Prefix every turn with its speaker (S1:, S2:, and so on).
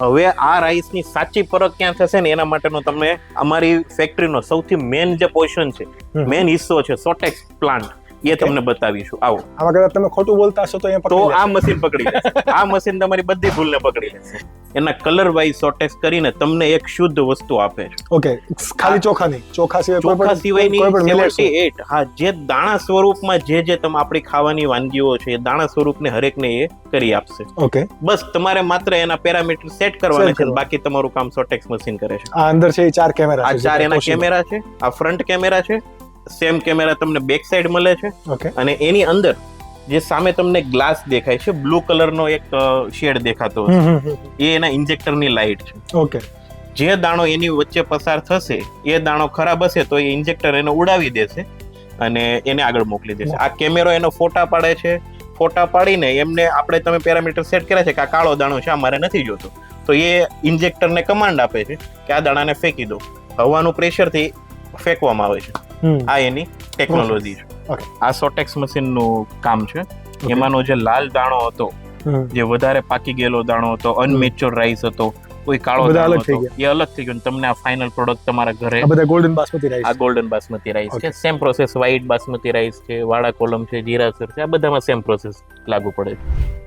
S1: હવે આ રાઈસની સાચી પરખ ક્યાં થશે ને એના માટેનો તમને અમારી ફેક્ટરીનો સૌથી મેન જે પોર્શન છે, મેન હિસ્સો છે સોટેક્સ પ્લાન્ટ, એ તમને બતાવીશું. આવો.
S2: આમાં કદાચ તમે ખોટું બોલતા હશો તો અહીંયા
S1: તો
S2: પકડી
S1: આ મશીન પકડી લેશે. આ મશીન તમારી બધી ભૂલને પકડી લેશે. એના કલર વાઇઝ સોટેક્સ કરીને તમને એક શુદ્ધ વસ્તુ આપે છે.
S2: ઓકે, ખાલી ચોખાની, ચોખા સિવાય
S1: ચોખા સિવાયની
S2: કોઈ પણ millets
S1: 78, હા, જે દાણા સ્વરૂપમાં જે તમે આપણી ખાવાની વાનગીઓ છે એ દાણા સ્વરૂપને હરેકને એ કરી આપશે.
S2: ઓકે,
S1: બસ તમારે માત્ર એના પેરામીટર સેટ કરવાના છે, બાકી તમારું કામ સોટેક્સ મશીન કરે છે.
S2: આ અંદર છે એ 4 કેમેરા
S1: આ 4 એના કેમેરા છે. આ ફ્રન્ટ કેમેરા છે. સેમ કેમેરા તમને બેક સાઈડ મળે છે.
S2: ઓકે,
S1: અને એની અંદર જે સામે તમને ગ્લાસ દેખાય છે, બ્લુ કલરનો એક શેડ દેખાતો હશે, એ એના ઇન્જેક્ટરની લાઇટ છે.
S2: ઓકે,
S1: જે દાણો એની વચ્ચે પસાર થશે, એ દાણો ખરાબ હશે તો એ ઇન્જેક્ટર એને ઉડાવી દેશે અને એને આગળ મોકલી દેશે. આ કેમેરો એનો ફોટા પાડે છે. ફોટા પાડીને એમને આપણે તમે પેરામીટર સેટ કર્યા છે કે આ કાળો દાણો છે, આ મારે નથી જોતો, તો એ ઇન્જેક્ટરને કમાન્ડ આપે છે કે આ દાણાને ફેંકી દો. હવાનું પ્રેશરથી ફેંકવામાં આવે છે. આ એની ટેકનોલોજી છે. આ સોટેક્સ મશીનનું કામ છે. એમાંનો જે લાલ દાણો હતો, જે વધારે પાકી ગયેલો દાણો હતો, અનમેચ્યોર રાઈસ હતો, કોઈ કાળો દાણો હતો, એ અલગ થઈ ગયો. તમને આ ફાઇનલ પ્રોડક્ટ તમારા ઘરે
S2: આ બધા ગોલ્ડન બાસમતી રાઈસ,
S1: આ ગોલ્ડન બાસમતી રાઈસ છે. Same process white basmati rice છે, વાળા કોલમ છે, જીરાસર છે, આ બધામાં સેમ પ્રોસેસ લાગુ પડે છે.